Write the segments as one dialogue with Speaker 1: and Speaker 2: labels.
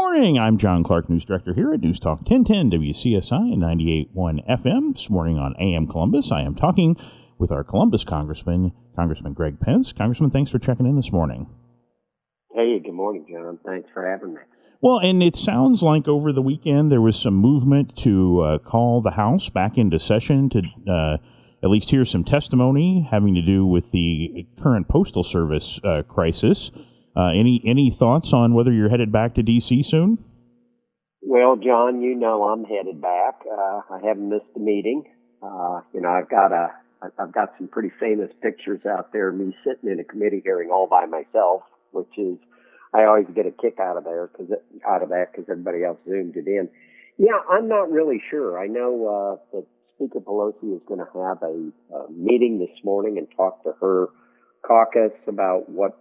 Speaker 1: morning. I'm John Clark, News Director here at News Talk 1010 WCSI and 98.1 FM. This morning on AM Columbus, I am talking with our Columbus Congressman Greg Pence. Congressman, thanks for checking in this morning.
Speaker 2: Hey, good morning, John. Thanks for having me.
Speaker 1: Well, and it sounds like over the weekend there was some movement to call the House back into session to at least hear some testimony having to do with the current Postal Service crisis. Any thoughts on whether you're headed back to D.C. soon?
Speaker 2: Well, John, you know I'm headed back. I haven't missed a meeting. I've got some pretty famous pictures out there of me sitting in a committee hearing all by myself, which is I always get a kick out of that because everybody else zoomed it in. Yeah, I'm not really sure. I know that Speaker Pelosi is going to have a meeting this morning and talk to her caucus about what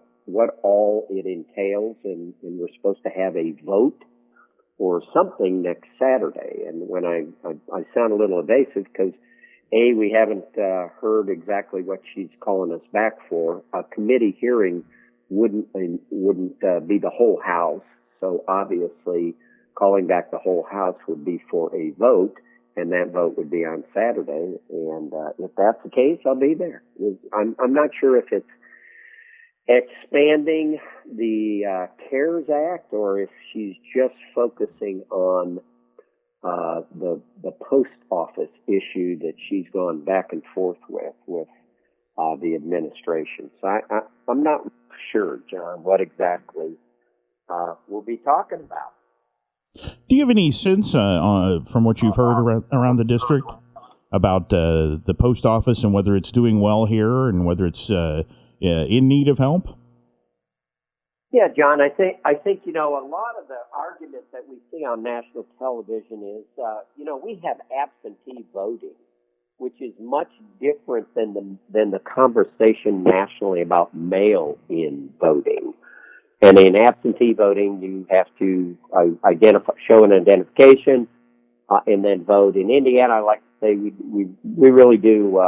Speaker 2: all it entails, and we're supposed to have a vote or something next Saturday. And when I sound a little evasive because, A, we haven't heard exactly what she's calling us back for. A committee hearing wouldn't be the whole House, so obviously calling back the whole House would be for a vote, and that vote would be on Saturday. And if that's the case, I'll be there. I'm not sure if it's expanding the CARES Act, or if she's just focusing on the post office issue that she's gone back and forth with the administration. So I'm not sure, John, what exactly we'll be talking about.
Speaker 1: Do you have any sense from what you've heard around the district about the post office and whether it's doing well here and whether it's in need of help?
Speaker 2: Yeah, John, I think a lot of the arguments that we see on national television is we have absentee voting, which is much different than the conversation nationally about mail-in voting. And in absentee voting, you have to show an identification and then vote. In Indiana, I like to say we really do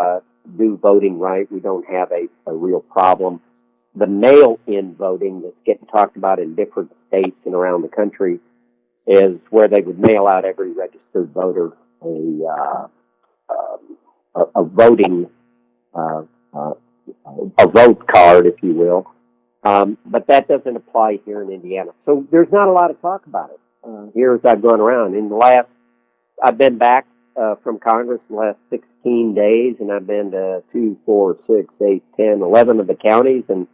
Speaker 2: voting right. We don't have a real problem. The mail-in voting that's getting talked about in different states and around the country is where they would mail out every registered voter a voting a vote card, if you will. But that doesn't apply here in Indiana. So there's not a lot of talk about it here as I've gone around. I've been back from Congress in the last 16 days, and I've been to 2, 4, 6, 8, 10, 11 of the counties, and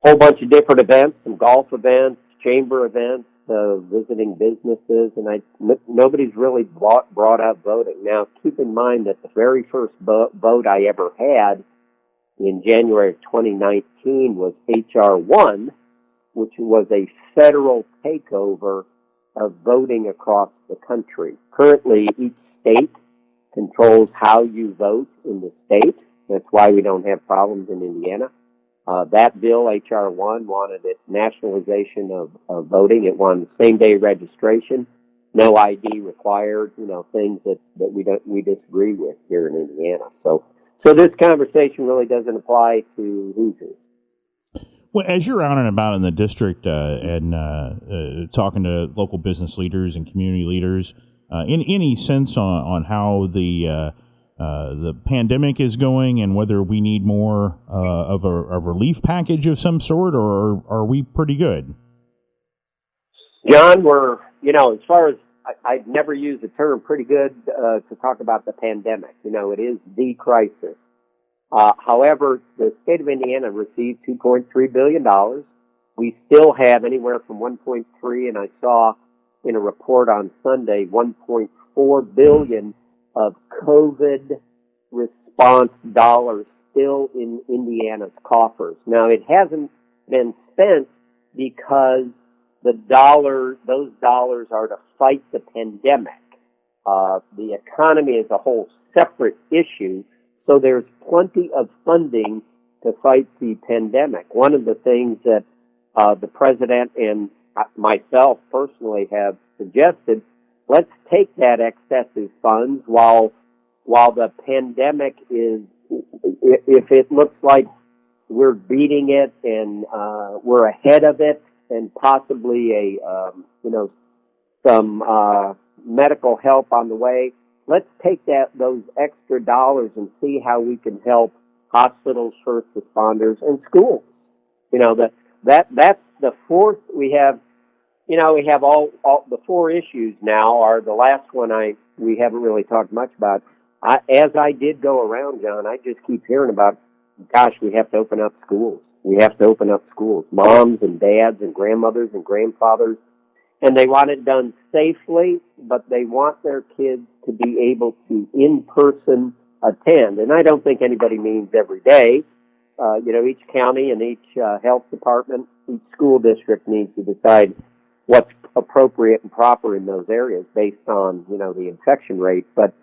Speaker 2: a whole bunch of different events, some golf events, chamber events, visiting businesses, and nobody's really brought up voting. Now, keep in mind that the very first vote I ever had in January of 2019 was H.R. 1, which was a federal takeover of voting across the country. Currently, each state controls how you vote in the state. That's why we don't have problems in Indiana. That bill, H.R. 1, wanted its nationalization of voting. It wanted same-day registration, no ID required, things that we disagree with here in Indiana. So this conversation really doesn't apply to Hoosiers.
Speaker 1: Well, as you're out and about in the district and talking to local business leaders and community leaders, any sense on how the pandemic is going and whether we need more of a relief package of some sort, or are we pretty good?
Speaker 2: John, we're, as far as I'd never use the term pretty good to talk about the pandemic. It is the crisis. However, the state of Indiana received $2.3 billion. We still have anywhere from 1.3, and I saw in a report on Sunday, 1.4 billion of COVID response dollars still in Indiana's coffers. Now, it hasn't been spent because those dollars are to fight the pandemic. The economy is a whole separate issue, so there's plenty of funding to fight the pandemic. One of the things that the president and myself personally have suggested, let's take that excessive funds while the pandemic is, if it looks like we're beating it and we're ahead of it, and possibly some medical help on the way. Let's take those extra dollars and see how we can help hospitals, first responders, and schools. That's the fourth. We have all the four issues now. Are the last one we haven't really talked much about. As I did go around, John, I just keep hearing about, gosh, we have to open up schools. We have to open up schools. Moms and dads and grandmothers and grandfathers, and they want it done safely, but they want their kids to be able to in-person attend. And I don't think anybody means every day. Each county and each health department, each school district needs to decide what's appropriate and proper in those areas based on, the infection rate. But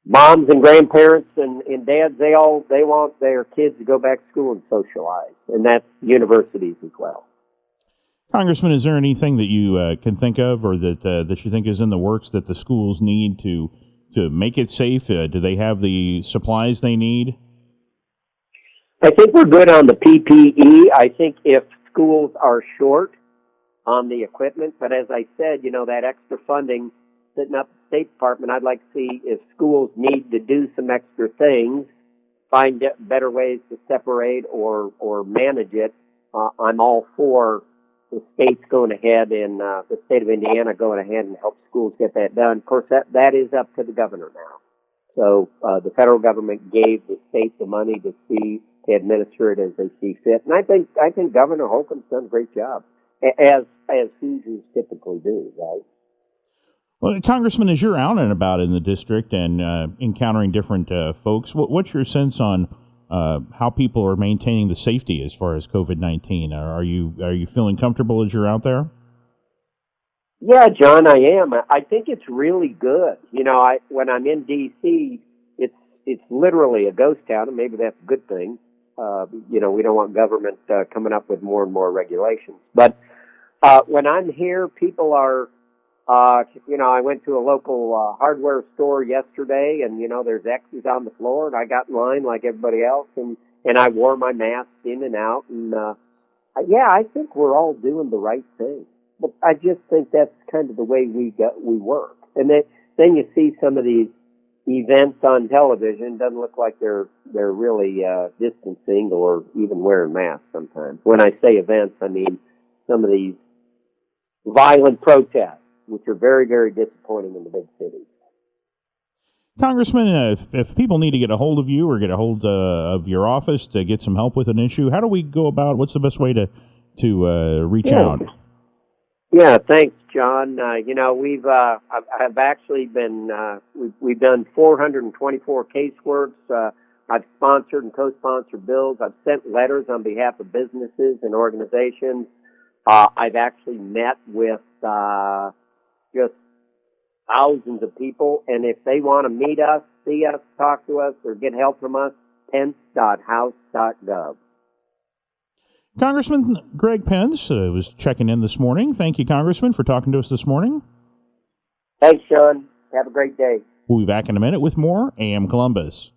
Speaker 2: moms and grandparents and dads, they want their kids to go back to school and socialize, and that's universities as well.
Speaker 1: Congressman, is there anything that you can think of, or that you think is in the works that the schools need to make it safe? Do they have the supplies they need?
Speaker 2: I think we're good on the PPE. I think if schools are short on the equipment, but as I said, that extra funding sitting up the State Department, I'd like to see if schools need to do some extra things, find better ways to separate or manage it. I'm all for the states going ahead and the state of Indiana going ahead and help schools get that done. Of course, that is up to the governor now. So the federal government gave the state the money to administer it as they see fit, and I think Governor Holcomb's done a great job, as Hoosiers typically do, right?
Speaker 1: Well, Congressman, as you're out and about in the district and encountering different folks, what's your sense on how people are maintaining the safety as far as COVID-19? Are you feeling comfortable as you're out there?
Speaker 2: Yeah, John, I am. I think it's really good. When I'm in D.C., it's literally a ghost town, and maybe that's a good thing. We don't want government coming up with more and more regulations. But when I'm here, people are, I went to a local hardware store yesterday, and, there's X's on the floor, and I got in line like everybody else, and I wore my mask in and out. And, I think we're all doing the right thing. But I just think that's kind of the way we work. And then you see some of these events on television, doesn't look like they're really distancing or even wearing masks sometimes. When I say events, I mean some of these violent protests, which are very, very disappointing in the big cities.
Speaker 1: Congressman, if people need to get a hold of you or get a hold of your office to get some help with an issue, how do we go about? What's the best way to reach out?
Speaker 2: Yeah, thanks, John. I've actually been we've done 424 caseworks. I've sponsored and co-sponsored bills. I've sent letters on behalf of businesses and organizations. I've actually met with just thousands of people, and if they want to meet us, see us, talk to us, or get help from us, pence.house.gov.
Speaker 1: Congressman Greg Pence was checking in this morning. Thank you, Congressman, for talking to us this morning.
Speaker 2: Thanks, Sean. Have a great day.
Speaker 1: We'll be back in a minute with more AM Columbus.